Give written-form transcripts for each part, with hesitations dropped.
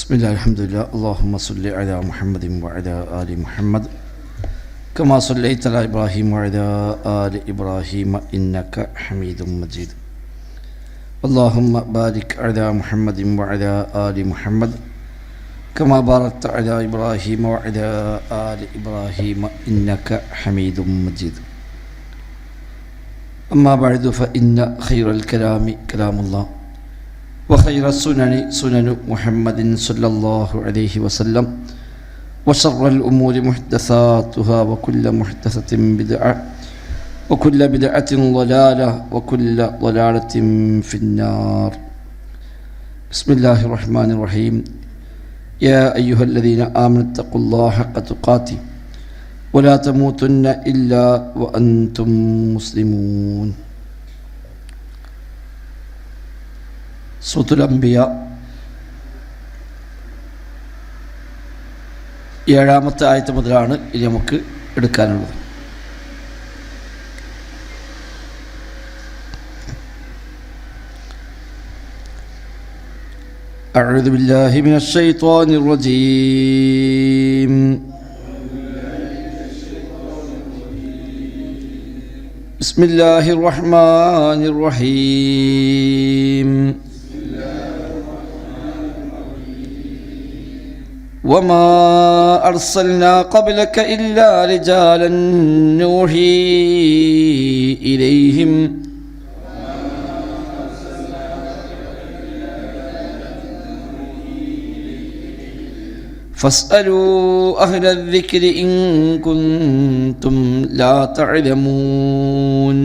ബിസ്മില്ലാഹിർ അൽഹംദുലില്ലാഹ് അല്ലാഹുമ്മ സ്വല്ലി അലാ മുഹമ്മദിൻ വഅലാ ആലി മുഹമ്മദ് കമാ സ്വല്ലൈത അലാ ഇബ്രാഹീം വഅലാ ആലി ഇബ്രാഹീം ഇന്നക ഹമീദും മജീദ്. അല്ലാഹുമ്മ ബാരിക് അലാ മുഹമ്മദിൻ വഅലാ ആലി മുഹമ്മദ് കമാ ബാറക്ത അലാ ഇബ്രാഹീം വഅലാ ആലി ഇബ്രാഹീം ഇന്നക ഹമീദും മജീദ്. അമ്മാ ബഅദു ഫഇന്ന ഖൈറൽ കലാമി കലാമുല്ലാഹ് وخير السنن سنن محمد صلى الله عليه وسلم وشر الأمور محدثاتها وكل محدثة بدعة وكل بدعة ضلالة وكل ضلالة في النار. بسم الله الرحمن الرحيم. يا أيها الذين آمنوا اتقوا الله حق تقاته ولا تموتن إلا وأنتم مسلمون. സൂറത്തുൽ അംബിയ 7-ാമത്തെ ആയത്ത് മുതലാണ് ഇനി നമുക്ക് എടുക്കാനുള്ളത്. അഊദു ബില്ലാഹി മിനശ് ശൈത്വാനിർ റജീം. ബിസ്മില്ലാഹിർ റഹ്മാനിർ റഹീം. وما أرسلنا قبلك إلا رجالا نوحي إليهم فاسألوا أهل الذكر إن كنتم لا تعلمون.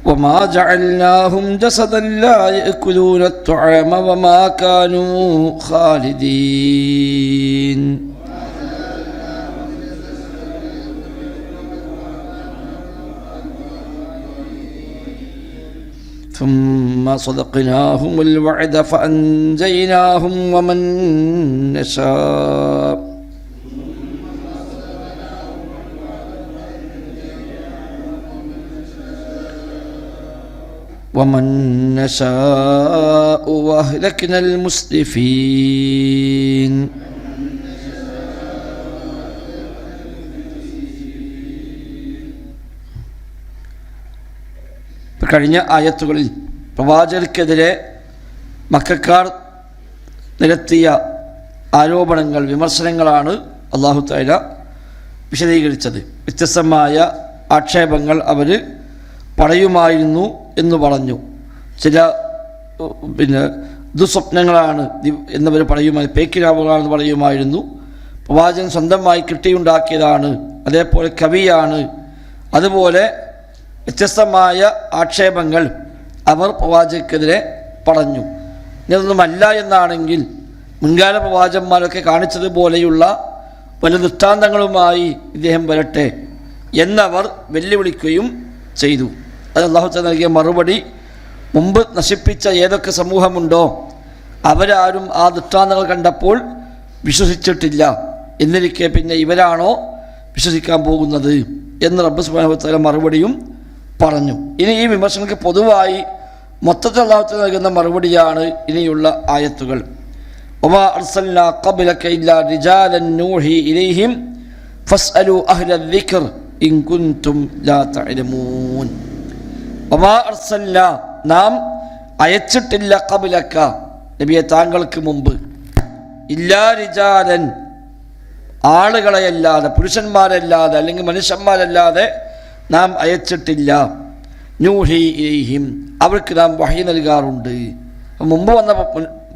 وما جعلناهم جسدا لا يأكلون الطعام وما كانوا خالدين. ثم صدقناهم الوعد فأنجيناهم ومن نشاء وأهلكنا المسرفين. കഴിഞ്ഞ ആയത്തുകളിൽ പ്രവാചകർക്കെതിരെ മക്കക്കാർ നിരത്തിയ ആരോപണങ്ങൾ, വിമർശനങ്ങളാണ് അല്ലാഹു തആല വിശദീകരിച്ചത്. വ്യത്യസ്തമായ ആക്ഷേപങ്ങൾ അവർ പറയുമായിരുന്നു എന്ന് പറഞ്ഞു. ചില ദുസ്വപ്നങ്ങളാണ് എന്നവർ പറയുമായിരുന്നു, പേക്കിനാവുകളാണെന്ന് പറയുമായിരുന്നു. പ്രവാചകൻ സ്വന്തമായി കിട്ടിയുണ്ടാക്കിയതാണ്, അതേപോലെ കവിയാണ്. അതുപോലെ വ്യത്യസ്തമായ ആക്ഷേപങ്ങൾ അവർ പ്രവാചകർക്കെതിരെ പറഞ്ഞു. ഇതൊന്നുമല്ല എന്നാണെങ്കിൽ മുൻകാല പ്രവാചകന്മാരൊക്കെ കാണിച്ചതുപോലെയുള്ള പല ദൃഷ്ടാന്തങ്ങളുമായി ഇദ്ദേഹം വരട്ടെ എന്നവർ വെല്ലുവിളിക്കുകയും ചെയ്തു. അത് അല്ലാഹു തആല നൽകിയ മറുപടി, മുമ്പ് നശിപ്പിച്ച ഏതൊക്കെ സമൂഹമുണ്ടോ അവരാരും ആ ദൃഷ്ടാന്തങ്ങൾ കണ്ടപ്പോൾ വിശ്വസിച്ചിട്ടില്ല. എന്നിരിക്കെ പിന്നെ ഇവരാണോ വിശ്വസിക്കാൻ പോകുന്നത് എന്ന് റബ്ബ് സുബ്ഹാനഹു വ തആല മറുപടിയും പറഞ്ഞു. ഇനി ഈ വിമർശനങ്ങൾക്ക് പൊതുവായി മൊത്തത്തിൽ അല്ലാഹു തആല നൽകുന്ന മറുപടിയാണ് ഇനിയുള്ള ആയത്തുകൾ. വമാ അർസൽനാ ഖബ്ലക ഇല്ലാ റിജാലൻ നൂഹി ഇലൈഹിം ഫസ്അലു അഹ്ല ദിക്ർ ഇൻ കുൻതും ലാ തഅലമൂൻ. വമാ അർസൽനാ, നാം അയച്ചിട്ടില്ല, ഖബ്ലക നബിയെ താങ്കൾക്ക് മുമ്പ്, ഇല്ലാ റിജാലൻ ആളുകളെയല്ലാതെ, പുരുഷന്മാരല്ലാതെ അല്ലെങ്കിൽ മനുഷ്യന്മാരല്ലാതെ നാം അയച്ചിട്ടില്ല. നൂഹി ഇലൈഹിം, അവർക്ക് നാം വഹി നൽകാറുണ്ട്. മുമ്പ് വന്ന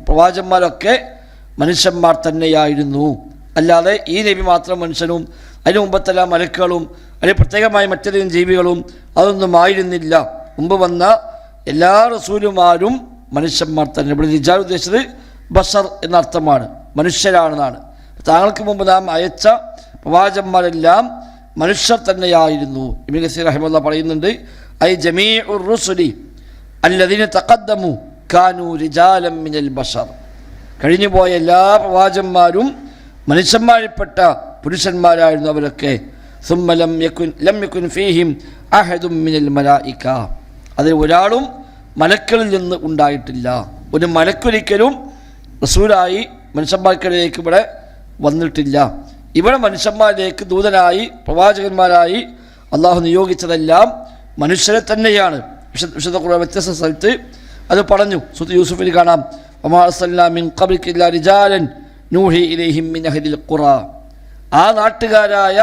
പ്രവാചകന്മാരൊക്കെ മനുഷ്യന്മാർ തന്നെയായിരുന്നു, അല്ലാതെ ഈ നബി മാത്രം മനുഷ്യനും അതിന് മുമ്പത്തെല്ലാം മലക്കുകളും അല്ലെങ്കിൽ പ്രത്യേകമായി മറ്റേതെങ്കിലും ജീവികളും അതൊന്നും ആയിരുന്നില്ല. മുമ്പ് വന്ന എല്ലാ റസൂലുമാരും മനുഷ്യന്മാർ തന്നെ. ഇവിടെ റിജാൽ ഉദ്ദേശിച്ചത് ബഷർ എന്ന അർത്ഥമാണ്, മനുഷ്യരാണെന്നാണ്. താങ്കൾക്ക് മുമ്പ് നാം അയച്ച പ്രവാചകന്മാരെല്ലാം മനുഷ്യർ തന്നെയായിരുന്നു. ഇബ്നു കസീർ റഹിമഹുല്ലാഹ് പറയുന്നുണ്ട്, ഐ ജമീഉർ റുസുലി അല്ലദീന തഖദ്ദമു കാനൂ റിജാലൻ മിനൽ ബഷർ. കഴിഞ്ഞുപോയ എല്ലാ പ്രവാചകന്മാരും മനുഷ്യന്മാരിൽപ്പെട്ട പുരുഷന്മാരായിരുന്നു അവരൊക്കെ. സുമ്മ ലം യകുൻ ഫീഹിം അഹദും മിനൽ മലായിക, അതിൽ ഒരാളും മലക്കളിൽ നിന്ന് ഉണ്ടായിട്ടില്ല. ഒരു മലക്കൊരിക്കലും റസൂലായി മനുഷ്യന്മാർക്കിടയിലേക്ക് ഇവിടെ വന്നിട്ടില്ല. ഇവിടെ മനുഷ്യന്മാരിലേക്ക് ദൂതനായി പ്രവാചകന്മാരായി അള്ളാഹു നിയോഗിച്ചതെല്ലാം മനുഷ്യരെ തന്നെയാണ്. വിശുദ്ധ ഖുർആൻ വ്യത്യസ്ത സ്ഥലത്ത് അത് പറഞ്ഞു. സൂറത്ത് യൂസുഫിൽ കാണാം, വമാ അർസൽനാ മിൻ ഖബ്ലിക ഇല്ലാ റിജാലൻ നൂഹി ഇലൈഹിം മിൻ അഹ്ലിൽ ഖുറാ. ആ നാട്ടുകാരായ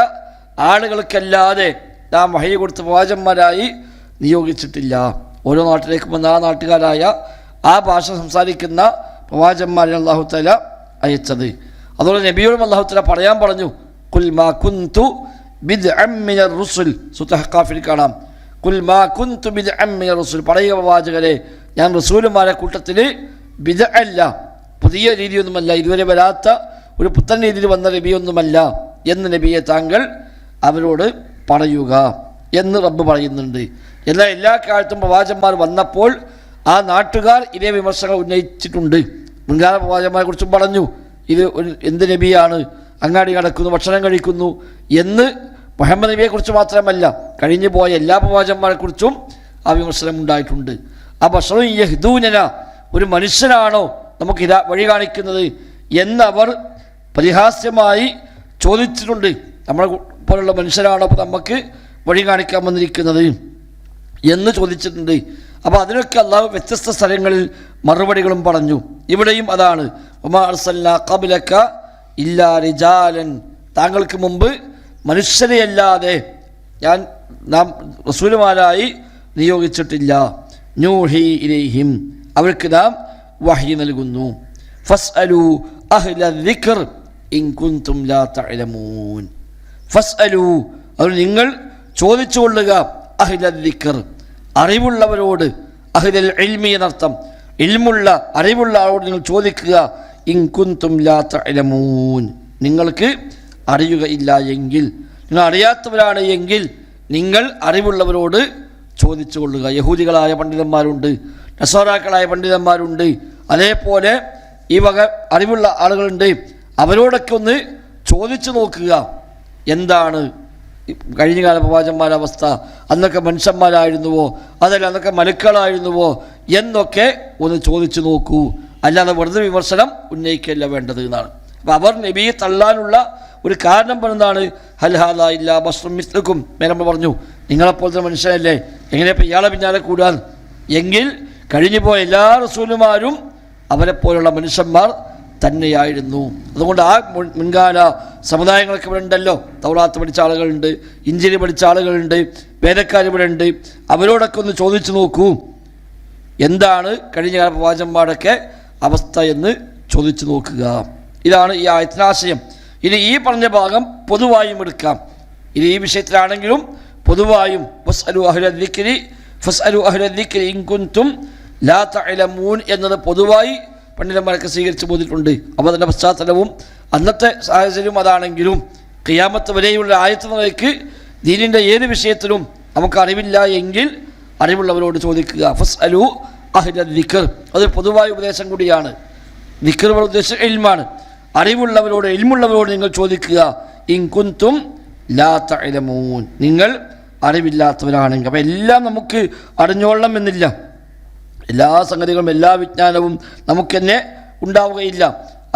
ആളുകൾക്കല്ലാതെ നാം വഹി കൊടുത്ത പ്രവാചകന്മാരായി നിയോഗിച്ചിട്ടില്ല. ഓരോ നാട്ടിലേക്ക് വന്ന ആ നാട്ടുകാരായ ആ ഭാഷ സംസാരിക്കുന്ന പ്രവാചകന്മാരെ അല്ലാഹു തആല അയച്ചത്. അതുപോലെ നബിയോടും അല്ലാഹു തആല പറയാൻ പറഞ്ഞു, ഖുൽ മാ കുൻതു ബിദ്അൻ മിനർ റുസുൽ. സൂറത്ത് അഹ്ഖാഫിൽ കാണാം, ഖുൽ മാ കുൻതു ബിദ്അൻ മിനർ റുസുൽ. പറയുക പ്രവാചകരെ, ഞാൻ റസൂലുമാരെ കൂട്ടത്തിൽ ബിദ്അല്ല, പുതിയ രീതിയൊന്നുമല്ല, ഇതുവരെ വരാത്ത ഒരു പുത്തൻ രീതിയിൽ വന്ന നബിയൊന്നുമല്ല എന്ന് നബിയെ താങ്കൾ അവരോട് പറയുക എന്ന് റബ്ബ് പറയുന്നുണ്ട്. എന്നാൽ എല്ലാ കാലത്തും പ്രവാചകന്മാർ വന്നപ്പോൾ ആ നാട്ടുകാർ ഇതേ വിമർശനങ്ങൾ ഉന്നയിച്ചിട്ടുണ്ട്. മുൻകാല പ്രവാചകന്മാരെ കുറിച്ചും പറഞ്ഞു, ഇത് ഒരു എന്ത് നബിയാണ്, അങ്ങാടി നടക്കുന്നു, ഭക്ഷണം കഴിക്കുന്നു എന്ന്. മുഹമ്മദ് നബിയെക്കുറിച്ച് മാത്രമല്ല, കഴിഞ്ഞു പോയ എല്ലാ പ്രവാചകന്മാരെക്കുറിച്ചും ആ വിമർശനം ഉണ്ടായിട്ടുണ്ട്. ആ ബശറുൻ യഹ്ദൂനന, ഒരു മനുഷ്യനാണോ നമുക്ക് ഇതാ വഴി കാണിക്കുന്നത് എന്നവർ പരിഹാസ്യമായി ചോദിച്ചിട്ടുണ്ട്. നമ്മളെ പോലുള്ള മനുഷ്യരാണോ അപ്പോൾ നമുക്ക് വഴി കാണിക്കാൻ വന്നിരിക്കുന്നത് എന്ന് ചോദിച്ചിട്ടുണ്ട്. അപ്പോൾ അതിനൊക്കെ അള്ളാഹു വ്യത്യസ്ത സ്ഥലങ്ങളിൽ മറുപടികളും പറഞ്ഞു. ഇവിടെയും അതാണ്, വമാ അർസൽനാ ഖബ്ലക ഇല്ലാ റിജാലൻ, താങ്കൾക്ക് മുമ്പ് മനുഷ്യരെയല്ലാതെ നാം റസൂലുമാരായി നിയോഗിച്ചിട്ടില്ല. നൂഹി ഇലൈഹിം, അവർക്ക് നാം വഹി നൽകുന്നു. ഫസ്അലു അഹ്ല ദിക്ർ ഇൻ കുൻതും ലാ തഅലമൂൻ. ഫസ്അലു, അവർ നിങ്ങൾ ചോദിച്ചു കൊള്ളുക, അഹ്ല ദിക്ർ, അറിവുള്ളവരോട്, അഹ്ലൽ ഇൽമി എന്നർത്ഥം, ഇൽമുള്ള അറിവുള്ള ആളോട് നിങ്ങൾ ചോദിക്കുക. ഇൻ കുൻതും ലാ തഅലമൂൻ, നിങ്ങൾക്ക് അറിയുകയില്ല എങ്കിൽ, നിങ്ങൾ അറിയാത്തവരാണ് എങ്കിൽ നിങ്ങൾ അറിവുള്ളവരോട് ചോദിച്ചു കൊള്ളുക. യഹൂദികളായ പണ്ഡിതന്മാരുണ്ട്, നസ്വാറാക്കളായ പണ്ഡിതന്മാരുണ്ട്, അതേപോലെ ഈ വക അറിവുള്ള ആളുകളുണ്ട്. അവരോടൊക്കെ ഒന്ന് ചോദിച്ചു നോക്കുക, എന്താണ് കഴിഞ്ഞകാല പ്രവാചകന്മാരുടെ അവസ്ഥ, അന്നൊക്കെ മനുഷ്യന്മാരായിരുന്നുവോ അതല്ല അന്നൊക്കെ മലക്കളായിരുന്നുവോ എന്നൊക്കെ ഒന്ന് ചോദിച്ചു നോക്കൂ. അല്ലാതെ വെറുതെ വിമർശനം ഉന്നയിക്കല്ല വേണ്ടത് എന്നാണ്. അപ്പം അവർ നബിയെ തള്ളാനുള്ള ഒരു കാരണം പറഞ്ഞതാണ്, ഹൽ ഹാദാ ഇല്ലാ ബശറുൻ മിസ്ലുക്കും. മേലമ്മ പറഞ്ഞു, നിങ്ങളെപ്പോലത്തെ മനുഷ്യനല്ലേ, എങ്ങനെയപ്പോൾ ഇയാളെ പിന്നാലെ കൂടാൻ? എങ്കിൽ കഴിഞ്ഞു പോയ എല്ലാ റസൂലുമാരും അവരെപ്പോലുള്ള മനുഷ്യന്മാർ തന്നെയായിരുന്നു. അതുകൊണ്ട് ആ മുൻകാല സമുദായങ്ങളൊക്കെ ഇവിടെ ഉണ്ടല്ലോ. തൗറാത്ത് പഠിച്ച ആളുകളുണ്ട്, ഇഞ്ചിലി പഠിച്ച ആളുകളുണ്ട്, വേദക്കാർ ഇവിടെ ഉണ്ട്. അവരോടൊക്കെ ഒന്ന് ചോദിച്ചു നോക്കൂ, എന്താണ് കഴിഞ്ഞ കാല പ്രവാചകന്മാരുടെയൊക്കെ അവസ്ഥ എന്ന് ചോദിച്ചു നോക്കുക. ഇതാണ് ഈ ആയത്തിനാശയം. ഇനി ഈ പറഞ്ഞ ഭാഗം പൊതുവായും എടുക്കാം. ഇനി ഈ വിഷയത്തിലാണെങ്കിലും പൊതുവായും ഫസ്അലു അഹ്ല ദിക്രി ഫസ്അലു അഹ്ല ദിക്രി ഇൻ കുൻതും ലാ തഅലമൂൻ എന്നത് പൊതുവായി പണ്ഡിതന്മാരൊക്കെ സ്വീകരിച്ചു പോന്നിട്ടുണ്ട്. അപ്പോൾ അതിൻ്റെ പശ്ചാത്തലവും അന്നത്തെ സാഹചര്യവും അതാണെങ്കിലും ഖിയാമത്ത് വരെയുള്ള ആയത്ത് നിലയ്ക്ക് ദീനിൻ്റെ ഏത് വിഷയത്തിലും നമുക്ക് അറിവില്ല എങ്കിൽ അറിവുള്ളവരോട് ചോദിക്കുക. ഫസ്അലു അഹ്ല ദിക്ർ, അതൊരു പൊതുവായ ഉപദേശം കൂടിയാണ്. ദിക്ർ ഉദ്ദേശം ഇൽമാണ്. അറിവുള്ളവരോട് ഇൽമുള്ളവരോട് നിങ്ങൾ ചോദിക്കുക. ഇൻ കുൻതും ലാ തഅലമൂൻ, നിങ്ങൾ അറിവില്ലാത്തവരാണെങ്കിൽ. അപ്പം എല്ലാം നമുക്ക് അറിഞ്ഞോളണം എന്നില്ല. എല്ലാ സംഗതികളും എല്ലാ വിജ്ഞാനവും നമുക്ക് തന്നെ ഉണ്ടാവുകയില്ല.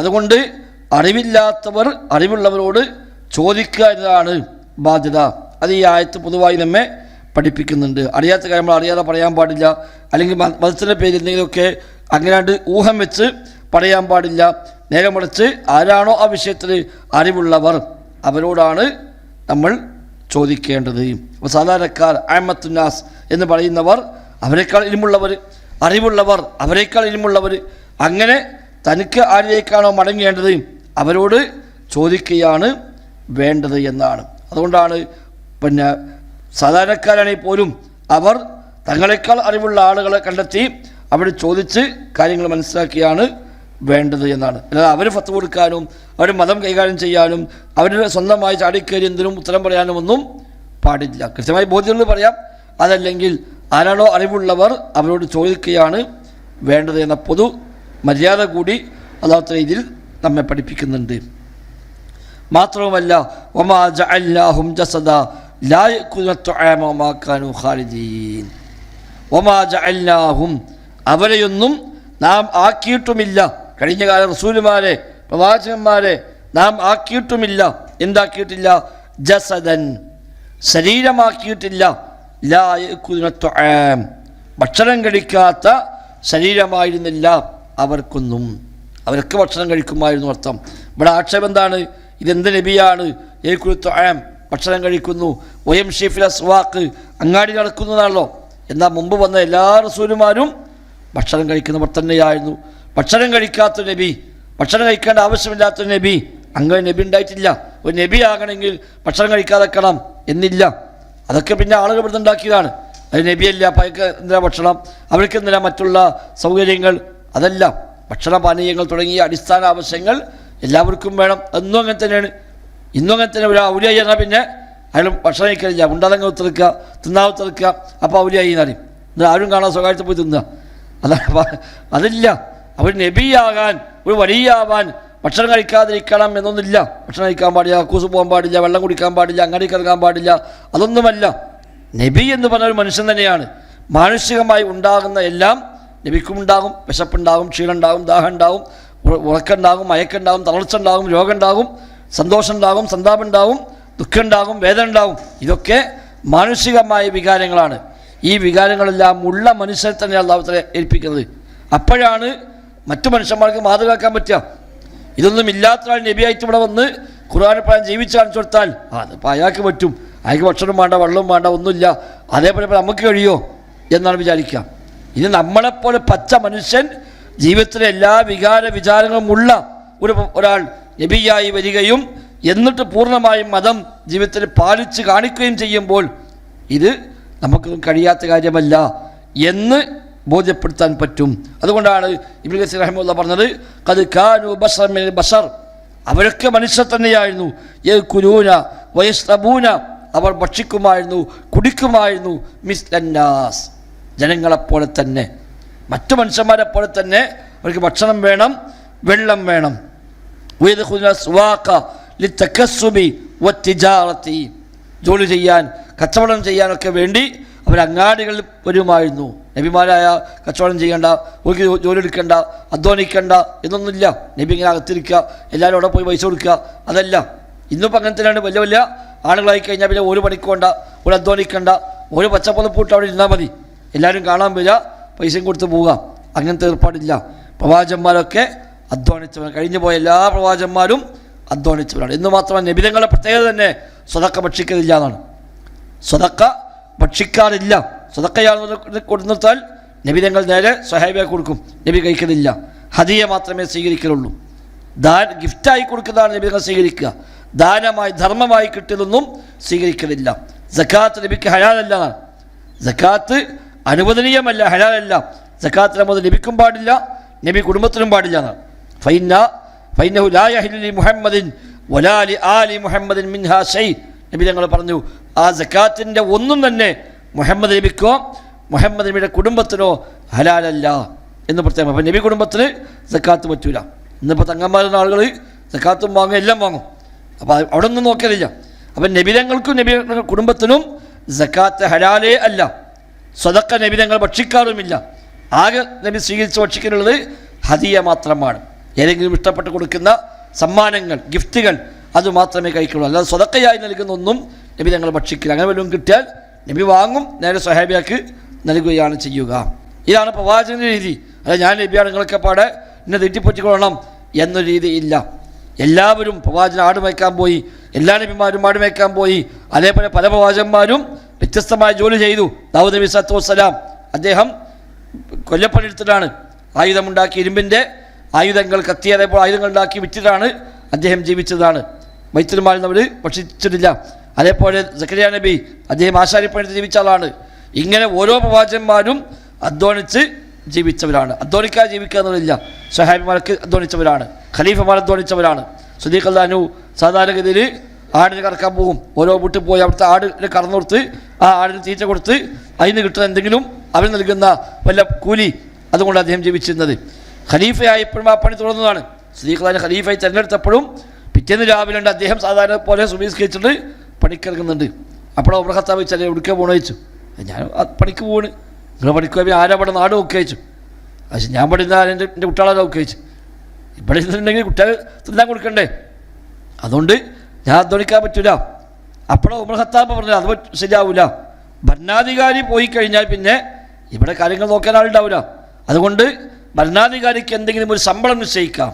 അതുകൊണ്ട് അറിവില്ലാത്തവർ അറിവുള്ളവരോട് ചോദിക്കുക എന്നതാണ് ബാധ്യത. അത് ഈ ആയത്ത് പൊതുവായി നമ്മെ പഠിപ്പിക്കുന്നുണ്ട്. അറിയാത്ത കാര്യം നമ്മൾ അറിയാതെ പറയാൻ പാടില്ല, അല്ലെങ്കിൽ മതത്തിൻ്റെ പേരിൽ എന്തെങ്കിലുമൊക്കെ അങ്ങനെയാണ്ട് ഊഹം വെച്ച് പറയാൻ പാടില്ല. നേരെ മറിച്ച് ആരാണോ ആ വിഷയത്തിൽ അറിവുള്ളവർ അവരോടാണ് നമ്മൾ ചോദിക്കേണ്ടത്. അപ്പോൾ സാധാരണക്കാർ അഅമ്മത്തുന്നാസ് എന്ന് പറയുന്നവർ അവരെക്കാൾ ഇൽമുള്ളവർ, അറിവുള്ളവർ അവരെക്കാൾ ഇൽമുള്ളവർ, അങ്ങനെ തനിക്ക് ആരിലേക്കാണോ മടങ്ങേണ്ടത് അവരോട് ചോദിക്കുകയാണ് വേണ്ടത് എന്നാണ്. അതുകൊണ്ടാണ് പിന്നെ സാധാരണക്കാരാണെങ്കിൽ പോലും അവർ തങ്ങളെക്കാൾ അറിവുള്ള ആളുകളെ കണ്ടെത്തി അവിടെ ചോദിച്ച് കാര്യങ്ങൾ മനസ്സിലാക്കിയാണ് വേണ്ടത് എന്നാണ്. അല്ലാതെ അവർ ഫത്വ കൊടുക്കാനും അവർ മതം കൈകാര്യം ചെയ്യാനും അവരുടെ സ്വന്തമായി ചാടിക്കയറി എന്തിനും ഉത്തരം പറയാനും ഒന്നും പാടില്ല. കൃത്യമായി ബോധ്യമുള്ളത് പറയാം. അതല്ലെങ്കിൽ ആരാണോ അറിവുള്ളവർ അവരോട് ചോദിക്കുകയാണ് വേണ്ടത് എന്ന പൊതു മര്യാദ കൂടി അല്ലാത്ത രീതിയിൽ നമ്മെ പഠിപ്പിക്കുന്നുണ്ട്. മാത്രവുമല്ല വമാ ജഅൽനാഹും ജസദ ലാ യഅകുലു അത്അമ വമാ കാനൂ ഖാലിദീൻ. വമാ ജഅൽനാഹും അവരെയൊന്നും നാം ആക്കിയിട്ടുമില്ല. കഴിഞ്ഞ കാല റസൂലുമാരെ പ്രവാചകന്മാരെ നാം ആക്കിയിട്ടുമില്ല. എന്താക്കിയിട്ടില്ല? ജസദൻ ശരീരമാക്കിയിട്ടില്ല. ലാ യഅ്കുലുന ത്വആം ഭക്ഷണം കഴിക്കാത്ത ശരീരമായിരുന്നില്ല അവർക്കൊന്നും. അവരൊക്കെ ഭക്ഷണം കഴിക്കുമായിരുന്നു അർത്ഥം. ഇവിടെ ആക്ഷേപം എന്താണ്? ഇതെന്ത് നബിയാണ്? യഅ്കുലു ത്വആം ഭക്ഷണം കഴിക്കുന്നു, വയം ഷീഫിൽ അസ്വാഖ് അങ്ങാടി നടക്കുന്നതാണല്ലോ. എന്നാൽ മുമ്പ് വന്ന എല്ലാ റസൂലുമാരും ഭക്ഷണം കഴിക്കുന്നവർ തന്നെയായിരുന്നു. ഭക്ഷണം കഴിക്കാത്തൊരു നബി, ഭക്ഷണം കഴിക്കേണ്ട ആവശ്യമില്ലാത്തൊരു നബി, അങ്ങനെ നബി ഉണ്ടായിട്ടില്ല. ഒരു നബി ആകണമെങ്കിൽ ഭക്ഷണം കഴിക്കാതെ വെക്കണം എന്നില്ല. അതൊക്കെ പിന്നെ ആളുകൾ ഇവിടുന്ന് ഉണ്ടാക്കിയതാണ്. അത് നബിയല്ല, പയക്ക് എന്തിനാ ഭക്ഷണം, അവർക്ക് എന്തിനാ മറ്റുള്ള സൗകര്യങ്ങൾ, അതല്ല. ഭക്ഷണ പാനീയങ്ങൾ തുടങ്ങിയ അടിസ്ഥാന ആവശ്യങ്ങൾ എല്ലാവർക്കും വേണം. എന്നും അങ്ങനെ തന്നെയാണ്. ഇന്നും അങ്ങനെ തന്നെ. ഒരു ഔലിയായി എന്നാൽ പിന്നെ അയാൾ ഭക്ഷണം കഴിക്കലില്ല, ഉണ്ടാതങ്ങ് ഉത്തർക്കുക, തിന്നാവ് ഉത്തർക്കുക, അപ്പോൾ ഔലിയായി എന്നാലും ഇത് ആരും കാണാൻ സ്വകാര്യത്തിൽ പോയി തിന്നുക. അതില്ല. അവർ നബിയാകാൻ, ഒരു വലിയാവാൻ ഭക്ഷണം കഴിക്കാതിരിക്കണം എന്നൊന്നുമില്ല. ഭക്ഷണം കഴിക്കാൻ പാടില്ല, കൂസ് പോകാൻ പാടില്ല, വെള്ളം കുടിക്കാൻ പാടില്ല, അങ്ങാടി കിടക്കാൻ പാടില്ല, അതൊന്നുമല്ല. നബി എന്ന് പറഞ്ഞ ഒരു മനുഷ്യൻ തന്നെയാണ്. മാനുഷികമായി ഉണ്ടാകുന്ന എല്ലാം നബിക്കും ഉണ്ടാകും. വിശപ്പുണ്ടാകും, ക്ഷീണമുണ്ടാകും, ദാഹം ഉണ്ടാകും, ഉറക്കുണ്ടാകും, മയക്കുണ്ടാകും, തളർച്ച ഉണ്ടാകും, രോഗം ഉണ്ടാകും, സന്തോഷം ഉണ്ടാകും, സന്താപം ഉണ്ടാകും, ദുഃഖം ഉണ്ടാകും, വേദന ഉണ്ടാകും. ഇതൊക്കെ മാനുഷികമായ വികാരങ്ങളാണ്. ഈ വികാരങ്ങളെല്ലാം ഉള്ള മനുഷ്യരെ തന്നെ അള്ളാഹുവിനെ ഏൽപ്പിക്കുന്നത്. അപ്പോഴാണ് മറ്റു മനുഷ്യന്മാർക്ക് മാതൃകാക്കാൻ പറ്റുക. ഇതൊന്നും ഇല്ലാത്ത ആൾ നബിയായിട്ട് ഇവിടെ വന്ന് ഖുർആനെ പ്രകാരം ജീവിച്ച് കാണിച്ചു കൊടുത്താൽ അതിപ്പോൾ അയാൾക്ക് പറ്റും. അയാൾക്ക് ഭക്ഷണം വേണ്ട, വെള്ളവും വേണ്ട, ഒന്നുമില്ല. അതേപോലെ നമുക്ക് കഴിയുമോ എന്നാണ് വിചാരിക്കുക. ഇത് നമ്മളെപ്പോലെ പച്ച മനുഷ്യൻ ജീവിതത്തിലെ എല്ലാ വിചാരങ്ങളും ഉള്ള ഒരാൾ നബിയായി വരികയും എന്നിട്ട് പൂർണ്ണമായും മതം ജീവിതത്തിൽ പാലിച്ച് കാണിക്കുകയും ചെയ്യുമ്പോൾ ഇത് നമുക്ക് കഴിയാത്ത കാര്യമല്ല എന്ന് ബോധ്യപ്പെടുത്താൻ പറ്റും. അതുകൊണ്ടാണ് ഇബ്നു കസീർ റഹിമഹുല്ലാഹ് പറഞ്ഞത്, ഖദ് കാനൂ ബശറൻ മിനൽ ബശർ അവരൊക്കെ മനുഷ്യർ തന്നെയായിരുന്നു. യഅ്കുലൂന വയശ്റബൂന അവർ ഭക്ഷിക്കുമായിരുന്നു, കുടിക്കുമായിരുന്നു. മിസ്ലന്നാസ് ജനങ്ങളെപ്പോലെ തന്നെ, മറ്റു മനുഷ്യന്മാരെ പോലെ തന്നെ അവർക്ക് ഭക്ഷണം വേണം, വെള്ളം വേണം. വയദ്ഖുലുന സ്വാഖ ലിതകസ്സുബി വത്തിജാറതി ജോലി ചെയ്യാൻ, കച്ചവടം ചെയ്യാനൊക്കെ വേണ്ടി അവർ അങ്ങാടികളിൽ വരുമായിരുന്നു. നബിമാരായ കച്ചവടം ചെയ്യേണ്ട, ഒരു ജോലി എടുക്കേണ്ട, അധ്വാനിക്കേണ്ട എന്നൊന്നുമില്ല. നബി ഇങ്ങനെ അകത്തിരിക്കുക, എല്ലാവരും അവിടെ പോയി പൈസ കൊടുക്കുക, അതല്ല. ഇന്നിപ്പോൾ അങ്ങനെ തന്നെയാണ്. വലിയ വലിയ ആളുകളായി കഴിഞ്ഞാൽ പിന്നെ ഒരു പണിക്കോണ്ട, ഒരു അധ്വാനിക്കേണ്ട, ഒരു പച്ചപ്പുറപ്പൂട്ട് അവിടെ ഇരുന്നാൽ മതി, എല്ലാവരും കാണാൻ വരിക, പൈസയും കൊടുത്ത് പോവുക. അങ്ങനത്തെ ഏർപ്പാടില്ല. പ്രവാചകന്മാരൊക്കെ അധ്വാനിച്ചവരാണ്. കഴിഞ്ഞു പോയ എല്ലാ പ്രവാചകന്മാരും അധ്വാനിച്ചവരാണ്. എന്ന് മാത്രമല്ല നബിതങ്ങളുടെ പ്രത്യേകത തന്നെ സ്വതക്ക ഭക്ഷിക്കലില്ല എന്നാണ്. സ്വതക്ക ഭക്ഷിക്കാറില്ല. സ്വതക്കയാണെന്ന് കൊടുത്താൽ നബിതങ്ങൾ നേരെ സ്വഹാബിയെ കൊടുക്കും, നബി കഴിക്കലില്ല. ഹദിയ മാത്രമേ സ്വീകരിക്കലുള്ളൂ. ഗിഫ്റ്റായി കൊടുക്കുന്നതാണ് നബിതങ്ങൾ സ്വീകരിക്കുക. ദാനമായി ധർമ്മമായി കിട്ടിയതൊന്നും സ്വീകരിക്കലില്ല. സക്കാത്ത് നബിക്ക് ഹലാലല്ല. സക്കാത്ത് അനുവദനീയമല്ല, ഹലാലല്ല. സക്കാത്ത് നമുക്ക് നബിക്കും പാടില്ല, നബി കുടുംബത്തിനും പാടില്ല എന്നാണ്. ഫൈനഹു ലാ യഹില്ലു ലി മുഹമ്മദിൻ വലാ ലി ആലി മുഹമ്മദിൻ മിൻഹാ ശൈ നബി തങ്ങൾ പറഞ്ഞു, ആ സക്കാത്തിൻ്റെ ഒന്നും തന്നെ മുഹമ്മദ് നബിക്കോ മുഹമ്മദ് നബിയുടെ കുടുംബത്തിനോ ഹലാലല്ല എന്ന് പ്രത്യേകം. അപ്പം നബി കുടുംബത്തിന് സക്കാത്ത് പറ്റൂല. ഇന്നിപ്പോൾ തങ്ങന്മാരുന്ന ആളുകൾ സക്കാത്തും വാങ്ങും, എല്ലാം വാങ്ങും. അപ്പോൾ അവിടെ ഒന്നും നോക്കിയതില്ല. അപ്പം നബിതങ്ങൾക്കും നബി കുടുംബത്തിനും സക്കാത്ത് ഹലാലേ അല്ല. സ്വതക്ക നബിതങ്ങൾ ഭക്ഷിക്കാറുമില്ല. ആകെ നബി സ്വീകരിച്ച് ഭക്ഷിക്കാനുള്ളത് ഹദിയ മാത്രമാണ്. ഏതെങ്കിലും ഇഷ്ടപ്പെട്ട് കൊടുക്കുന്ന സമ്മാനങ്ങൾ, ഗിഫ്റ്റുകൾ, അത് മാത്രമേ കഴിക്കുള്ളൂ. അല്ലാതെ സ്വതക്കയായി നൽകുന്ന ഒന്നും നബി തങ്ങൾ ഭക്ഷിക്കില്ല. അങ്ങനെ വല്ലതും കിട്ടിയാൽ നബി വാങ്ങും, നേരെ സ്വഹാബിയാക്ക് നൽകുകയാണ് ചെയ്യുക. ഇതാണ് പ്രവാചകൻ്റെ രീതി. അല്ല ഞാൻ നബിയാണ് നിങ്ങളൊക്കെ പാടെ എന്നെ തെറ്റിപ്പറ്റിക്കൊള്ളണം എന്നൊരു രീതി ഇല്ല. എല്ലാവരും പ്രവാചകൻ ആട് മേയ്ക്കാൻ പോയി, എല്ലാ നബിമാരും ആട് മേയ്ക്കാൻ പോയി. അതേപോലെ പല പ്രവാചകന്മാരും വ്യത്യസ്തമായ ജോലി ചെയ്തു. ദാവൂദ് നബി സ്വല്ലല്ലാഹു അലൈഹി വസല്ലം അദ്ദേഹം കൊല്ലപ്പണിയെടുത്തിട്ടാണ് ആയുധമുണ്ടാക്കി, ഇരുമ്പിൻ്റെ ആയുധങ്ങൾ, കത്തി, അതേപോലെ ആയുധങ്ങൾ ഉണ്ടാക്കി വിറ്റിട്ടാണ് അദ്ദേഹം ജീവിച്ചതാണ്. ബൈത്തുൽ മാലിൽ അവർ ഭക്ഷിച്ചിട്ടില്ല. അതേപോലെ സക്കരിയ നബി അദ്ദേഹം ആശാരിപ്പണിയെടുത്ത് ജീവിച്ച ആളാണ്. ഇങ്ങനെ ഓരോ പ്രവാചകന്മാരും അധ്വാനിച്ച് ജീവിച്ചവരാണ്. അധ്വാനിക്കാതെ ജീവിക്കുക എന്നുള്ളതില്ല. സ്വഹാബിമാർക്ക് അധ്വാനിച്ചവരാണ്, ഖലീഫമാർ അധ്വാനിച്ചവരാണ്. സിദ്ദീഖ് റളിയല്ലാഹു അൻഹു സാധാരണഗതിയിൽ ആടിന് കറക്കാൻ പോകും. ഓരോ വീട്ടിൽ പോയി അവിടുത്തെ ആടിന് കറന്നു കൊടുത്ത് ആ ആടിന് തീറ്റ കൊടുത്ത് അതിന് കിട്ടുന്ന എന്തെങ്കിലും അവർ നൽകുന്ന വല്ല കൂലി, അതുകൊണ്ട് അദ്ദേഹം ജീവിച്ചിരുന്നത്. ഖലീഫയായപ്പോഴും ആ പണി തുടർന്നതാണ്. സിദ്ദീഖ് റളിയല്ലാഹു അൻഹു ഖലീഫയായി തിരഞ്ഞെടുത്തപ്പോഴും പിറ്റേന്ന് രാവിലെ ഉണ്ട് അദ്ദേഹം സാധാരണ പോലെ സുബഹിസ്കരിച്ചിട്ട് പണിക്കിറങ്ങുന്നുണ്ട്. അപ്പോൾ ഉമർ ഖത്താബ് ചോദിച്ചാൽ എവിടേക്കാണ് പോകണമെന്ന് ചോദിച്ചു. ഞാൻ പണിക്ക് പോവാണ്, നിങ്ങൾ പഠിക്കുക ആരാ ഇവിടെ നാട് നോക്കി അയച്ചു. പക്ഷെ ഞാൻ പഠിക്കുന്ന എൻ്റെ കുട്ടികളെ നോക്കി അയച്ചു. ഇവിടെ ഇരുന്നിട്ടുണ്ടെങ്കിൽ കുട്ടികൾ തിന്നാൻ കൊടുക്കണ്ടേ? അതുകൊണ്ട് ഞാൻ അധ്വാനിക്കാൻ പറ്റില്ല. അപ്പോഴോ ഉമർ ഖത്താബ് പറഞ്ഞത് അത് ശരിയാവില്ല. ഭരണാധികാരി പോയി കഴിഞ്ഞാൽ പിന്നെ ഇവിടെ കാര്യങ്ങൾ നോക്കാൻ ആളുണ്ടാവില്ല. അതുകൊണ്ട് ഭരണാധികാരിക്ക് എന്തെങ്കിലും ഒരു ശമ്പളം നിശ്ചയിക്കാം,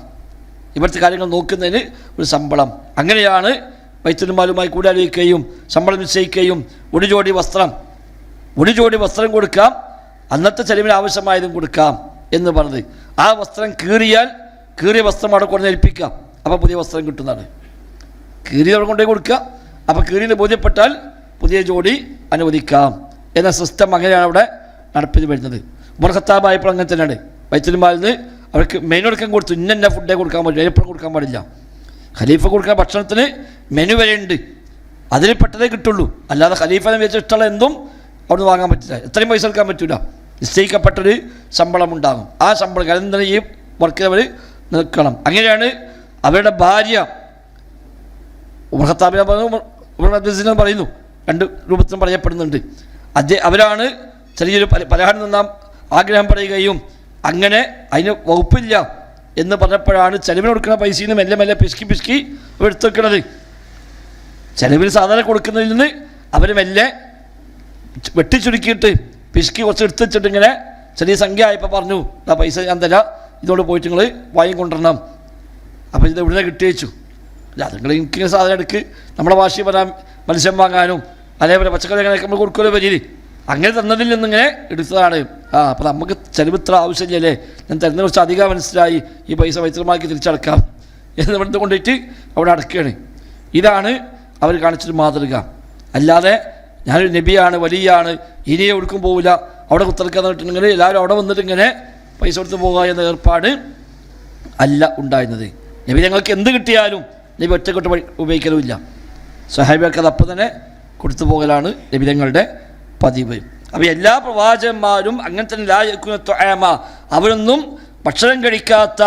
ഇവിടുത്തെ കാര്യങ്ങൾ നോക്കുന്നതിന് ഒരു ശമ്പളം. അങ്ങനെയാണ് വൈദ്യുതിമാരുമായി കൂടാലോചിക്കുകയും ശമ്പളം നിശ്ചയിക്കുകയും ഒരു ജോഡി വസ്ത്രം കൊടുക്കാം, അന്നത്തെ ചെലവിന് ആവശ്യമായതും കൊടുക്കാം എന്ന് പറഞ്ഞത്. ആ വസ്ത്രം കീറിയ വസ്ത്രം അവിടെ കൊണ്ട് ഏൽപ്പിക്കാം, അപ്പോൾ പുതിയ വസ്ത്രം കിട്ടുന്നതാണ്. കീറി അവിടെ കൊണ്ടുപോയി കൊടുക്കുക, അപ്പോൾ കീറിന് ബോധ്യപ്പെട്ടാൽ പുതിയ ജോഡി അനുവദിക്കാം എന്ന സിസ്റ്റം അങ്ങനെയാണ് അവിടെ നടപ്പിൽ വരുന്നത്. ഉമർ ഖത്താബ് ആയപ്പോൾ അങ്ങനെ തന്നെയാണ്. വൈദ്യുതിമാരിൽ നിന്ന് അവർക്ക് മെനു എടുക്കാൻ കൊടുത്തു, ഇന്ന ഫുഡേ കൊടുക്കാൻ പാടില്ല, എപ്പോഴും കൊടുക്കാൻ പാടില്ല. ഖലീഫ കൊടുക്കുന്ന ഭക്ഷണത്തിന് മെനു വരെ ഉണ്ട്, അതിൽ പെട്ടതേ കിട്ടുള്ളൂ. അല്ലാതെ ഖലീഫനെ വെച്ച് ഇഷ്ടമുള്ള എന്തും അവിടുന്ന് വാങ്ങാൻ പറ്റില്ല, എത്രയും പൈസ എടുക്കാൻ പറ്റില്ല. നിശ്ചയിക്കപ്പെട്ടൊരു ശമ്പളം ഉണ്ടാകും. ആ ശമ്പളം എന്താണ് ഈ വർക്കിൽ അവർ നിൽക്കണം. അങ്ങനെയാണ് അവരുടെ ഭാര്യ ഉമർ ഖത്താബിനെ പറയുന്നു, രണ്ട് രൂപത്തിലും പറയപ്പെടുന്നുണ്ട്. അവരാണ് ചെറിയൊരു പലഹാരം നിന്നാം ആഗ്രഹം പറയുകയും അങ്ങനെ അതിന് വകുപ്പില്ല എന്ന് പറഞ്ഞപ്പോഴാണ് ചെലവിന് കൊടുക്കുന്ന പൈസയിൽ നിന്ന് മെല്ലെ പിശുക്കി എടുത്തു വെക്കുന്നത്. ചെലവിന് സാധാരണ കൊടുക്കുന്നതിൽ നിന്ന് അവർ മെല്ലെ വെട്ടിച്ചുരുക്കിയിട്ട് പിശുക്കി കുറച്ച് എടുത്ത് വെച്ചിട്ട് ഇങ്ങനെ ചെറിയ സംഖ്യ ആയപ്പോൾ പറഞ്ഞു, ആ പൈസ ഞാൻ തരാം, ഇതോട് പോയിട്ട് നിങ്ങൾ വാങ്ങിക്കൊണ്ടിരണം. അപ്പോൾ ഇത് ഇവിടുന്ന് കിട്ടി വെച്ചു. അല്ല, നിങ്ങൾ എനിക്കിങ്ങനെ സാധനം എടുക്ക്, നമ്മുടെ ഭാഷയിൽ പറയാൻ മത്സ്യം വാങ്ങാനും അതേപോലെ പച്ചക്കറി അങ്ങനെ നമ്മൾ കൊടുക്കുമല്ലോ വരിയിൽ, അങ്ങനെ തന്നതിൽ നിന്നിങ്ങനെ എടുത്തതാണ്. അപ്പോൾ നമുക്ക് ചെലവ് ഇത്ര ആവശ്യമില്ലല്ലേ, ഞാൻ തരുന്ന കുറച്ച് അധികം മനസ്സിലായി, ഈ പൈസ വൈദ്യുതമാക്കി തിരിച്ചടക്കാം എന്ന് ഇവിടുന്ന് കൊണ്ടുപോയിട്ട് അവിടെ അടക്കുകയാണ്. ഇതാണ് അവർ കാണിച്ചൊരു മാതൃക. അല്ലാതെ ഞാനൊരു നബിയാണ്, വലിയാണ്, ഇനിയെ ഒടുക്കും പോവില്ല, അവിടെ കുത്തിറക്കാന്ന് പറഞ്ഞിട്ടുണ്ടെങ്കിൽ എല്ലാവരും അവിടെ വന്നിട്ട് ഇങ്ങനെ പൈസ കൊടുത്ത് പോകുക എന്ന ഏർപ്പാട് അല്ല ഉണ്ടായിരുന്നത്. നബി ഞങ്ങൾക്ക് എന്ത് കിട്ടിയാലും നബി ഒറ്റക്കൊട്ട് ഉപയോഗിക്കലുമില്ല. സ്വഹാബികൾക്ക് അത് അപ്പം തന്നെ കൊടുത്തു പോകലാണ് നബി തങ്ങളുടെ പതിവ്. അപ്പോൾ എല്ലാ പ്രവാചകന്മാരും അങ്ങനെ തന്നെ ലായക്കുന്ന ത്വആമ, അവരൊന്നും ഭക്ഷണം കഴിക്കാത്ത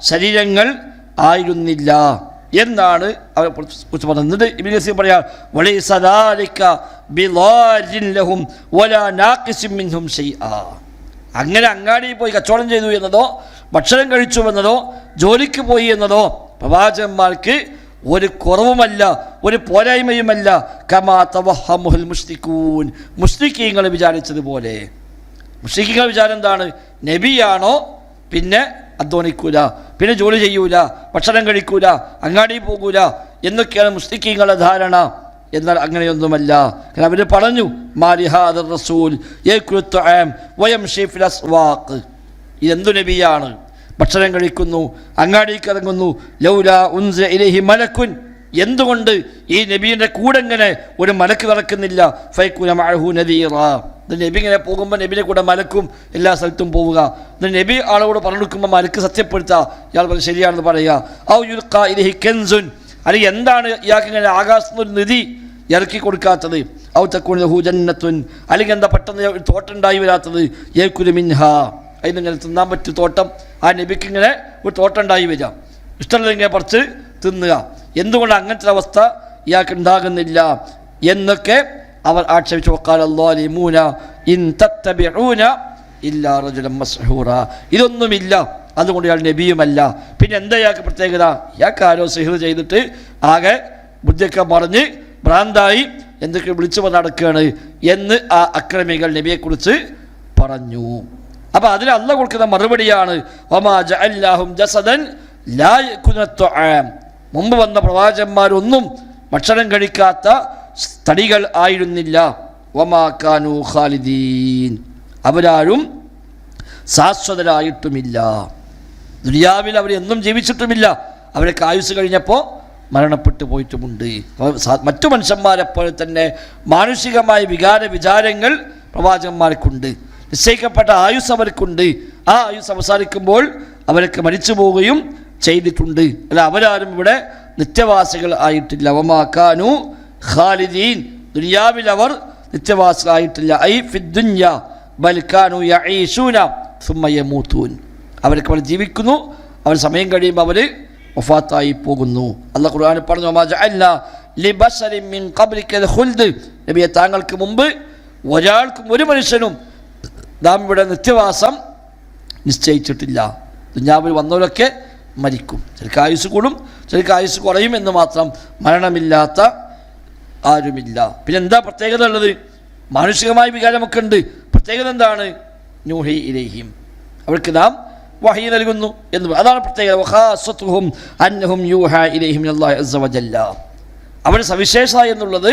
ശരീരങ്ങൾ ആയിരുന്നില്ല എന്നാണ് അവരെ കുറിച്ച് പറഞ്ഞത്. എന്നിട്ട് ഇബ്നു കസീർ പറയാ, വലൈസ ദാലിക ബിളാരിൻ ലഹും വലാ നാഖിസിൻ മിൻഹും ശൈആ. അങ്ങനെ അങ്ങാടിയിൽ പോയി കച്ചവടം ചെയ്തു എന്നതോ ഭക്ഷണം കഴിച്ചു എന്നതോ ജോലിക്ക് പോയി എന്നതോ പ്രവാചകന്മാർക്ക് ഒരു കുറവുമല്ല, ഒരു പോരായ്മയുമല്ല. കമാ തവഹമുൽ മുശ്രികൂൻ, മുശ്രിക്കീങ്ങൾ വിചാരിച്ചതുപോലെ. മുശ്രിക്കീങ്ങൾ വിചാരം എന്താണ്? നബിയാണോ പിന്നെ അധ്വാനിക്കൂല, പിന്നെ ജോലി ചെയ്യൂല, ഭക്ഷണം കഴിക്കൂല, അങ്ങാടിയിൽ പോകൂല എന്നൊക്കെയാണ് മുശ്രിക്കീങ്ങളുടെ ധാരണ. എന്നാൽ അങ്ങനെയൊന്നുമല്ല. കാരണം അവർ പറഞ്ഞു, മാലിഹാദർ റസൂൽ യഅ്കുലു ത്വആം വയംശി ഫിൽ അസ്വാഖ്, ഇതെന്തു നബിയാണ്, ഭക്ഷണം കഴിക്കുന്നു, അങ്ങാടിക്ക് ഇറങ്ങുന്നു. ലൗലാ ഉൻസില ഇലൈഹി മലക്കുൻ, എന്തുകൊണ്ട് ഈ നബിയുടെ കൂടെ ഇങ്ങനെ ഒരു മലക്ക് നടക്കുന്നില്ല? ഫയകുന മഅഹു നദീറാ, നബി ഇങ്ങനെ പോകുമ്പോൾ നബിയുടെ കൂടെ മലക്കും എല്ലാ സ്ഥലത്തും പോവുക. നബി ആളോട് പറഞ്ഞെടുക്കുമ്പോൾ മലക്ക് സത്യപ്പെടുത്തുക, ഇയാൾ പറഞ്ഞ് ശരിയാണെന്ന് പറയുക. ഔ യുൽഖാ ഇലൈഹി കൻസുൻ, അല്ലെങ്കിൽ എന്താണ് ഇയാൾക്ക് ഇങ്ങനെ ആകാശത്ത് ഒരു നിധി ഇറക്കി കൊടുക്കാത്തത്? ഔ തകൂന ലഹു ജന്നത്തുൻ, അല്ലെങ്കിൽ എന്താ പെട്ടെന്ന് ഒരു തോട്ടം ഉണ്ടായി വരാത്തത്? യഅ്കുലു മിൻഹാ, അതിനിങ്ങനെ തിന്നാൻ പറ്റിയ തോട്ടം, ആ നബിക്ക് ഇങ്ങനെ ഒരു തോട്ടം ഉണ്ടായി വരിക, ഇഷ്ടമുള്ള ഇങ്ങനെ പറിച്ച് തിന്നുക. എന്തുകൊണ്ട് അങ്ങനത്തെ അവസ്ഥ ഇയാൾക്ക് ഉണ്ടാകുന്നില്ല എന്നൊക്കെ അവർ ആക്ഷേപിച്ചു. വഖാല അല്ലാലിമൂന ഇൻ തത്തബിഊന ഇല്ലാ റജുലൻ മസ്ഹൂറ, ഇതൊന്നുമില്ല, അതുകൊണ്ട് ഇയാൾ നബിയുമല്ല. പിന്നെ എന്താ ഇയാൾക്ക് പ്രത്യേകത? ഇയാൾക്ക് ആരോ സിഹ്ർ ചെയ്തിട്ട് ആകെ ബുദ്ധിയൊക്കെ മറിഞ്ഞ് ഭ്രാന്തായി എന്തൊക്കെ വിളിച്ചു പറഞ്ഞ് നടക്കുകയാണ് എന്ന് ആ അക്രമികൾ നബിയെക്കുറിച്ച് പറഞ്ഞു. അപ്പോൾ അതിന് അല്ലാഹു കൊടുക്കുന്ന മറുപടിയാണ്, വമാ ജഅൽനാഹും ജസദൻ ലാ യഅ്കുലുന ത്വആം, മുമ്പ് വന്ന പ്രവാചകന്മാരൊന്നും ഭക്ഷണം കഴിക്കാത്ത തടികൾ ആയിരുന്നില്ല. വമാ കാനൂ ഖാലിദീൻ, അവരാരും ശാശ്വതരായിട്ടുമില്ല. ദുനിയാവിൽ അവരെന്നും ജീവിച്ചിട്ടുമില്ല, അവരൊക്കെ ആയുസ് കഴിഞ്ഞപ്പോൾ മരണപ്പെട്ടു പോയിട്ടുമുണ്ട്. മറ്റു മനുഷ്യന്മാരെപ്പോലെ തന്നെ മാനുഷികമായ വിചാരങ്ങൾ പ്രവാചകന്മാർക്കുണ്ട്, നിശ്ചയിക്കപ്പെട്ട ആയുസ് അവർക്കുണ്ട്. ആ ആയുസ് അവസാനിക്കുമ്പോൾ അവരൊക്കെ മരിച്ചു പോവുകയും ചെയ്തിട്ടുണ്ട്. അല്ല, അവരാരും ഇവിടെ നിത്യവാസികൾ ആയിട്ടില്ല. വമാ കാനൂ ഖാലിദീൻ, ദുനിയാവിൽ അവർ നിത്യവാസികളായിട്ടില്ല. ഐ ഫിദ്ദുനിയ ബൽ കാനൂ യഈശൂന സുമ്മ യമൂതൂൻ, അവർക്ക് അവർ ജീവിക്കുന്നു, അവർ സമയം കഴിയുമ്പോൾ അവർ വഫാത്തായി പോകുന്നു. അല്ലാഹു ഖുർആനിൽ പറഞ്ഞു, വമാ ജഅൽനാ ലിബശരിൻ മിൻ ഖബ്ലിക്കൽ ഖുൽദ്, നബിയെ താങ്കൾക്ക് മുമ്പ് ഒരാൾക്കും ഒരു മനുഷ്യനും നാം ഇവിടെ നിത്യവാസം നിശ്ചയിച്ചിട്ടില്ല. ദുനിയാവിൽ വന്നവരൊക്കെ മരിക്കും. ചിലർക്ക് ആയുസ് കൂടും, ചിലർക്ക് ആയുസ് കുറയും എന്ന് മാത്രം. മരണമില്ലാത്ത ആരുമില്ല. പിന്നെ എന്താ പ്രത്യേകത ഉള്ളത്? മാനുഷികമായ വികാരമൊക്കെ ഉണ്ട്. പ്രത്യേകത എന്താണ്? നൂഹി ഇലൈഹിം, അവർക്ക് നാം വഹി നൽകുന്നു എന്ന്. അതാണ് പ്രത്യേകത. വഖാസത്തുഹും അന്നഹും യൂഹാ ഇലൈഹിം മിനല്ലാഹി അസ്സ വജല്ല. അവരുടെ സവിശേഷത എന്നുള്ളത്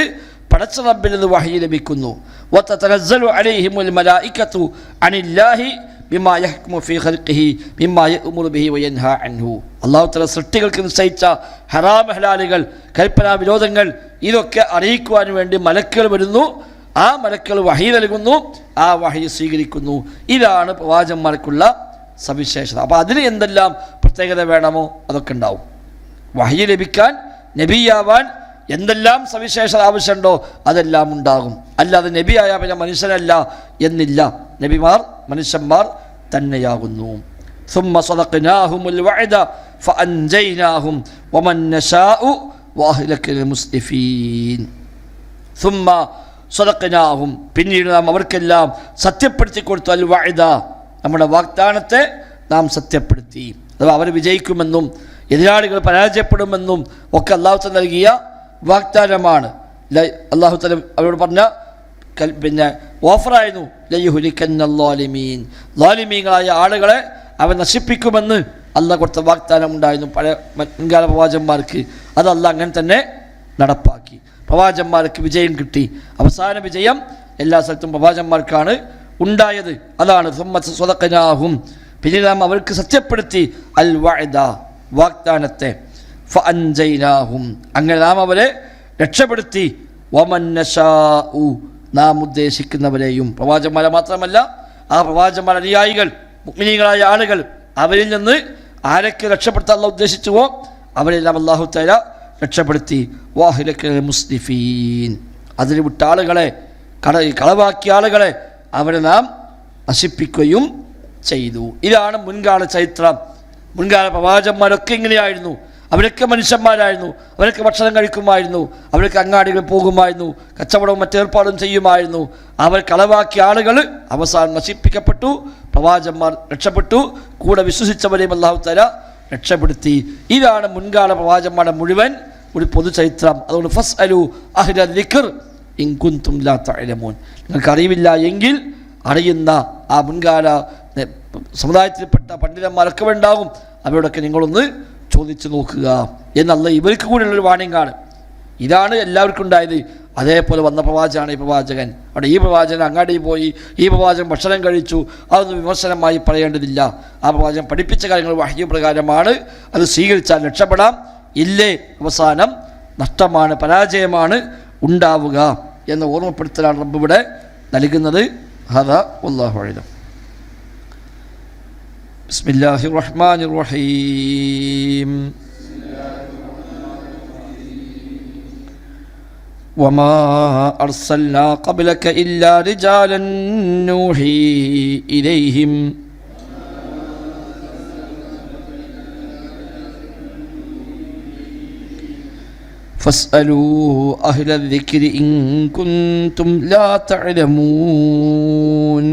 പടച്ച റബ്ബിൽ നിന്ന് വഹി ലഭിക്കുന്നു. വതതനസ്സലു അലൈഹിമുൽ മലായികതു അനില്ലാഹി ബിമാ യഹ്കുമു ഫീ ഖൽഖിഹി ബിമാ യഅ്മുറു ബിഹി വയൻഹാ അൻഹു. അല്ലാഹു തആല സൃഷ്ടികൾക്ക് നിശ്ചയിച്ച ഹറാം ഹലാലുകൾ, കൽപ്പനാ വിരോധങ്ങൾ, ഇതൊക്കെ അറിയിക്കുവാൻ വേണ്ടി മലക്കുകൾ വരുന്നു. ആ മലക്കുകൾ വഹി നൽകുന്നു, ആ വഹി സ്വീകരിക്കുന്നു. ഇതാണ് പ്രവാചകന്മാർക്കുള്ള സവിശേഷത. അപ്പോൾ അതിന് എന്തെല്ലാം പ്രത്യേകത വേണമോ അതൊക്കെ ഉണ്ടാവും. വഹി ലഭിക്കാൻ, നബിയാവാൻ എന്തെല്ലാം സവിശേഷത ആവശ്യമുണ്ടോ അതെല്ലാം ഉണ്ടാകും. അല്ലാതെ നബിയായ പിന്നെ മനുഷ്യനല്ല എന്നില്ല. നബിമാർ മനുഷ്യന്മാർ തന്നെയാകുന്നു. ثم صدقناهم الوعد فأنجيناهم ومن نشاء وأهلكنا المسرفين. ثم صدقناهم, പിന്നീട് നാം അവർക്കെല്ലാം സത്യപ്പെടുത്തി കൊടുത്തു. അൽ വഅദ, നമ്മുടെ വാഗ്ദാനത്തെ നാം സത്യപ്പെടുത്തി. അഥവാ അവർ വിജയിക്കുമെന്നും എതിരാളികൾ പരാജയപ്പെടുമെന്നും ഒക്കെ അല്ലാഹു തആല നൽകിയ വാഗ്ദാനമാണ്. അല്ലാഹു തആല അവരോട് പറഞ്ഞ പിന്നെ ഓഫറായിരുന്നു, ലയുഹ്ലികന്നല്ലാലിമീൻ, ളാലിമീങ്ങളായ ആളുകളെ അവൻ നശിപ്പിക്കുമെന്ന് അല്ലാഹ് കൊടുത്ത വാഗ്ദാനം ഉണ്ടായിരുന്നു പഴയ മുൻകാല പ്രവാചകന്മാർക്ക്. അത് അല്ലാഹ് അങ്ങനെ തന്നെ നടപ്പാക്കി. പ്രവാചകന്മാർക്ക് വിജയം കിട്ടി. അവസാന വിജയം എല്ലാ സ്ഥലത്തും പ്രവാചകന്മാർക്കാണ് ഉണ്ടായത്. അതാണ് സുമ്മ സ്വദഖനാഹും, പിന്നീട് നാം അവർക്ക് സത്യപ്പെടുത്തി അൽ വഅദ, വാഗ്ദാനത്തെ. ഫഅൻജൈനാഹും, അങ്ങനെ നാം അവരെ രക്ഷപ്പെടുത്തി. വമൻ നശാഉ, നാം ഉദ്ദേശിക്കുന്നവരെയും. പ്രവാചകന്മാരെ മാത്രമല്ല, ആ പ്രവാചകന്മാർ അനുയായികൾ, മുഅ്മിനീങ്ങളായ ആളുകൾ, അവരിൽ നിന്ന് ആരൊക്കെ രക്ഷപ്പെടുത്താൻ അല്ലാഹു ഉദ്ദേശിച്ചുവോ അവരെല്ലാം അല്ലാഹു തആല രക്ഷപ്പെടുത്തി. വഅഹ്ലകൽ മുസ്രിഫീൻ, അതിൽ വിട്ട ആളുകളെ, കളവാക്കിയ ആളുകളെ അവരെ നാം നശിപ്പിക്കുകയും ചെയ്തു. ഇതാണ് മുൻകാല ചരിത്രം. മുൻകാല പ്രവാചകന്മാരൊക്കെ ഇങ്ങനെയായിരുന്നു. അവരൊക്കെ മനുഷ്യന്മാരായിരുന്നു. അവരൊക്കെ ഭക്ഷണം കഴിക്കുമായിരുന്നു, അവരൊക്കെ അങ്ങാടികൾ പോകുമായിരുന്നു, കച്ചവടവും മറ്റേർപ്പാടും ചെയ്യുമായിരുന്നു. അവർ കളവാക്കിയ ആളുകൾ അവസാനം നശിപ്പിക്കപ്പെട്ടു. പ്രവാചകന്മാർ രക്ഷപ്പെട്ടു, കൂടെ വിശ്വസിച്ചവരെയും അല്ലാഹു തആല രക്ഷപ്പെടുത്തി. ഇതാണ് മുൻകാല പ്രവാചകന്മാരുടെ മുഴുവൻ ഒരു പൊതുചരിത്രം. അതുകൊണ്ട് ഫസ്അലു അഹ്ല ദിക്ർ ഇൻ കുൻതും ലാ തഅലമൂൻ, നിങ്ങൾക്ക് അറിവില്ല എങ്കിൽ അറിയുന്ന ആ മുൻകാല സമുദായത്തിൽപ്പെട്ട പണ്ഡിതന്മാരൊക്കെ ഉണ്ടാകും, അവരോടൊക്കെ നിങ്ങളൊന്ന് ചോദിച്ചു നോക്കുക എന്നല്ല ഇവർക്ക് കൂടെയുള്ളൊരു വാണിംഗാണ്. ഇതാണ് എല്ലാവർക്കും ഉണ്ടായത്. അതേപോലെ വന്ന പ്രവാചകനാണ് ഈ പ്രവാചകൻ. അവിടെ ഈ പ്രവാചകൻ അങ്ങാടിയിൽ പോയി, ഈ പ്രവാചകൻ ഭക്ഷണം കഴിച്ചു, അതൊന്നും വിമർശനമായി പറയേണ്ടതില്ല. ആ പ്രവാചകൻ പഠിപ്പിച്ച കാര്യങ്ങൾ വഹ്യ് പ്രകാരമാണ്. അത് സ്വീകരിച്ചാൽ രക്ഷപ്പെടാം, ഇല്ലേ അവസാനം നഷ്ടമാണ്, പരാജയമാണ് ഉണ്ടാവുക എന്ന ഓർമ്മപ്പെടുത്തലാണ് റബ്ബ് ഇവിടെ നൽകുന്നത്. ഹദാ വല്ലാഹു അഅലം. ബിസ്മില്ലാഹിർ റഹ്മാനിർ റഹീം. വമാ അർസൽനാ ഖബ്ലക ഇല്ലാ റിജാലൻ നൂഹി ഇലൈഹിം ഫസ്അലൂ അഹ്ല ദിക്രി ഇൻ കുൻതും ലാ തഅലമൂൻ.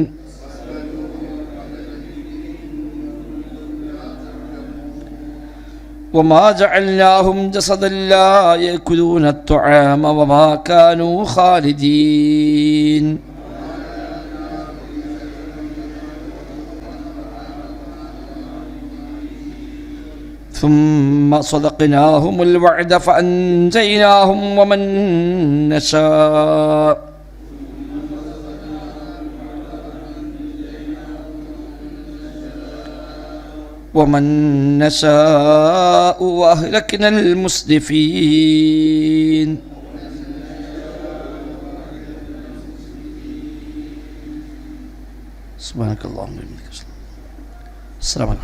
وما جعلناهم جسدا لا يأكلون الطعام وما كانوا خالدين. ثم صدقناهم الوعد فأنجيناهم ومن نشاء وأهلكنا المسرفين. سبحانك اللهم وبحمدك. السلام عليكم.